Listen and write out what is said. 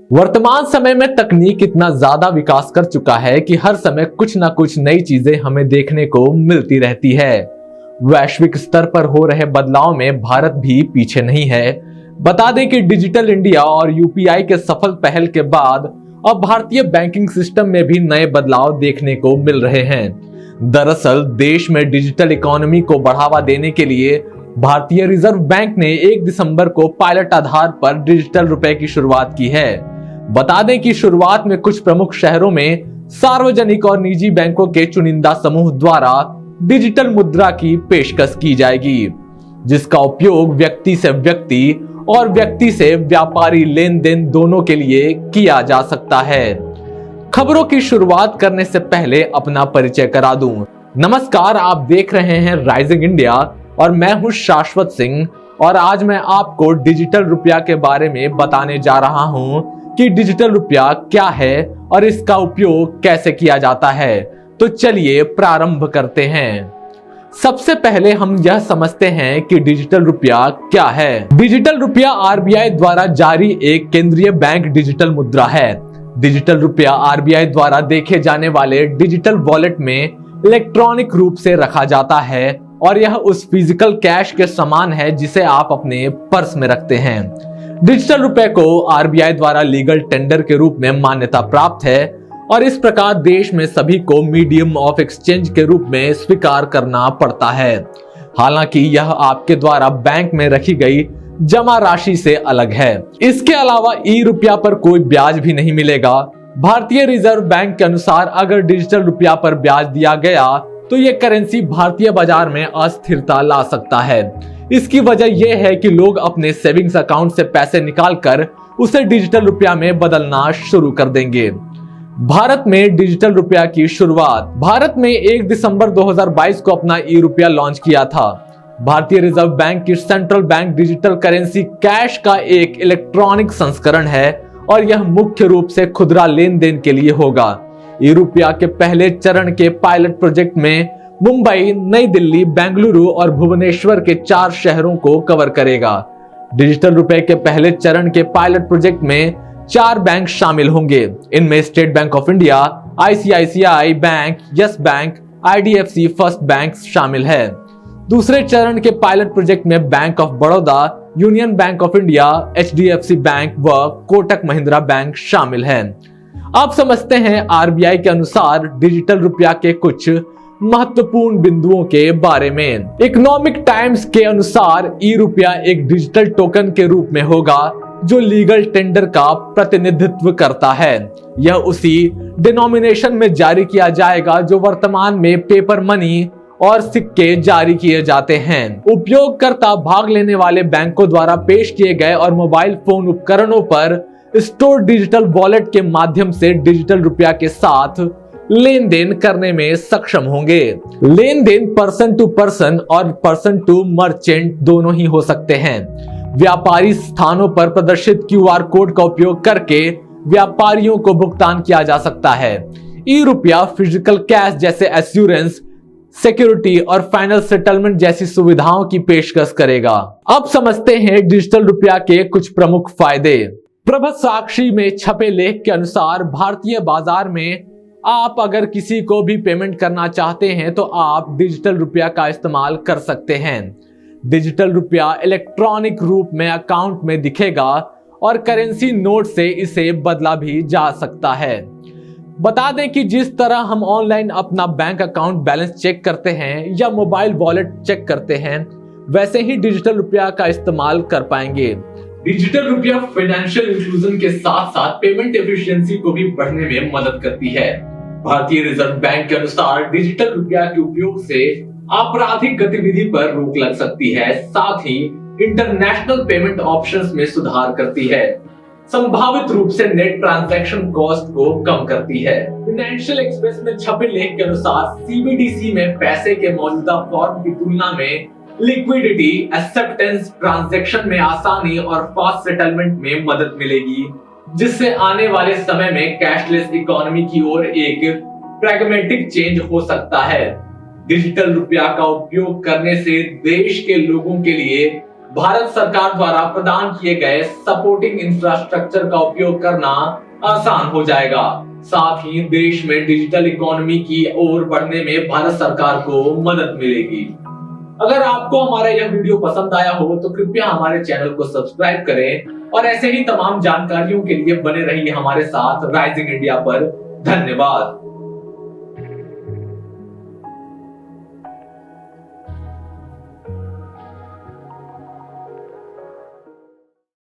वर्तमान समय में तकनीक इतना ज्यादा विकास कर चुका है कि हर समय कुछ ना कुछ नई चीजें हमें देखने को मिलती रहती है। वैश्विक स्तर पर हो रहे बदलाव में भारत भी पीछे नहीं है। बता दें कि डिजिटल इंडिया और यूपीआई के सफल पहल के बाद अब भारतीय बैंकिंग सिस्टम में भी नए बदलाव देखने को मिल रहे हैं। दरअसल देश में डिजिटल इकोनॉमी को बढ़ावा देने के लिए भारतीय रिजर्व बैंक ने 1 दिसंबर को पायलट आधार पर डिजिटल रुपए की शुरुआत की है। बता दें कि शुरुआत में कुछ प्रमुख शहरों में सार्वजनिक और निजी बैंकों के चुनिंदा समूह द्वारा डिजिटल मुद्रा की पेशकश की जाएगी, जिसका उपयोग व्यक्ति से व्यक्ति और व्यक्ति से व्यापारी लेन देन दोनों के लिए किया जा सकता है। खबरों की शुरुआत करने से पहले अपना परिचय करा दूं। नमस्कार, आप देख रहे हैं राइजिंग इंडिया और मैं हूं शाश्वत सिंह। और आज मैं आपको डिजिटल रुपया के बारे में बताने जा रहा हूं कि डिजिटल रुपया क्या है और इसका उपयोग कैसे किया जाता है। तो चलिए प्रारंभ करते हैं। सबसे पहले हम यह समझते हैं कि डिजिटल रुपया क्या है। डिजिटल रुपया आरबीआई द्वारा जारी एक केंद्रीय बैंक डिजिटल मुद्रा है। डिजिटल रुपया आरबीआई द्वारा देखे जाने वाले डिजिटल वॉलेट में इलेक्ट्रॉनिक रूप से रखा जाता है और यह उस फिजिकल कैश के समान है जिसे आप अपने पर्स में रखते हैं। डिजिटल रुपए को आरबीआई द्वारा लीगल टेंडर के रूप में मान्यता प्राप्त है और इस प्रकार देश में सभी को मीडियम ऑफ एक्सचेंज के रूप में स्वीकार करना पड़ता है। हालांकि यह आपके द्वारा बैंक में रखी गई जमा राशि से अलग है। इसके अलावा ई रुपया पर कोई ब्याज भी नहीं मिलेगा। भारतीय रिजर्व बैंक के अनुसार अगर डिजिटल रुपया पर ब्याज दिया गया तो यह करेंसी भारतीय बाजार में अस्थिरता ला सकता है। इसकी वजह यह है कि लोग अपने सेविंग्स अकाउंट से पैसे निकालकर उसे डिजिटल रुपया में बदलना शुरू कर देंगे। भारत में डिजिटल रुपया की शुरुआत। भारत में 1 दिसंबर 2022 को अपना ई रुपया लॉन्च किया था। भारतीय रिजर्व बैंक की central bank digital currency cash का एक इलेक्ट्रॉनिक संस्करण है और यह मुख्य रूप से खुदरा लेन देन के लिए होगा। ई रुपया के पहले चरण के पायलट प्रोजेक्ट में मुंबई, नई दिल्ली, बेंगलुरु और भुवनेश्वर के 4 शहरों को कवर करेगा। डिजिटल रुपए के पहले चरण के पायलट प्रोजेक्ट में 4 बैंक शामिल होंगे। इनमें state bank of India, ICICI bank, yes bank, IDFC first bank शामिल है। दूसरे चरण के पायलट प्रोजेक्ट में bank of Baroda, union bank of India, HDFC bank व कोटक महिंद्रा बैंक शामिल है। अब समझते हैं आरबीआई के अनुसार डिजिटल रुपया के कुछ महत्वपूर्ण बिंदुओं के बारे में। इकोनॉमिक टाइम्स के अनुसार ई रुपया एक डिजिटल टोकन के रूप में होगा जो लीगल टेंडर का प्रतिनिधित्व करता है। यह उसी डिनोमिनेशन में जारी किया जाएगा जो वर्तमान में पेपर मनी और सिक्के जारी किए जाते हैं। उपयोगकर्ता भाग लेने वाले बैंकों द्वारा पेश किए गए और मोबाइल फोन उपकरणों पर स्टोर डिजिटल वॉलेट के माध्यम से डिजिटल रुपया के साथ लेन देन करने में सक्षम होंगे। लेन देन पर्सन टू पर्सन और पर्सन टू मर्चेंट दोनों ही हो सकते हैं। व्यापारी स्थानों पर प्रदर्शित क्यूआर कोड का उपयोग करके व्यापारियों को भुगतान किया जा सकता है। ई रुपया फिजिकल कैश जैसे एश्योरेंस, सिक्योरिटी और फाइनल सेटलमेंट जैसी सुविधाओं की पेशकश करेगा। अब समझते हैं डिजिटल रुपया के कुछ प्रमुख फायदे। प्रभासाक्षी में छपे लेख के अनुसार भारतीय बाजार में आप अगर किसी को भी पेमेंट करना चाहते हैं तो आप डिजिटल रुपया का इस्तेमाल कर सकते हैं। डिजिटल रुपया इलेक्ट्रॉनिक रूप में अकाउंट में दिखेगा और करेंसी नोट से इसे बदला भी जा सकता है। बता दें कि जिस तरह हम ऑनलाइन अपना बैंक अकाउंट बैलेंस चेक करते हैं या मोबाइल वॉलेट चेक करते हैं, वैसे ही डिजिटल रुपया का इस्तेमाल कर पाएंगे। डिजिटल रुपया फाइनेंशियल इंक्लूजन के साथ साथ पेमेंट एफिशिएंसी को भी बढ़ने में मदद करती है। भारतीय रिजर्व बैंक के अनुसार डिजिटल रुपया के उपयोग से आपराधिक गतिविधि पर रोक लग सकती है, साथ ही इंटरनेशनल पेमेंट ऑप्शंस में सुधार करती है, संभावित रूप से नेट ट्रांजैक्शन कॉस्ट को कम करती है। फाइनेंशियल एक्सप्रेस में छपे लेख के अनुसार सीबीडीसी में पैसे के मौजूदा फॉर्म की तुलना में लिक्विडिटी, एक्सेप्टेंस, ट्रांजैक्शन में आसानी और फास्ट सेटलमेंट में मदद मिलेगी, जिससे आने वाले समय में कैशलेस इकोनॉमी की ओर एक प्रैग्मेटिक चेंज हो सकता है। डिजिटल रुपया का उपयोग करने से देश के लोगों के लिए भारत सरकार द्वारा प्रदान किए गए सपोर्टिंग इंफ्रास्ट्रक्चर का उपयोग करना आसान हो जाएगा। साथ ही देश में डिजिटल इकोनॉमी की ओर बढ़ने में भारत सरकार को मदद मिलेगी। अगर आपको हमारा यह वीडियो पसंद आया हो तो कृपया हमारे चैनल को सब्सक्राइब करें और ऐसे ही तमाम जानकारियों के लिए बने रहिए हमारे साथ राइजिंग इंडिया पर। धन्यवाद।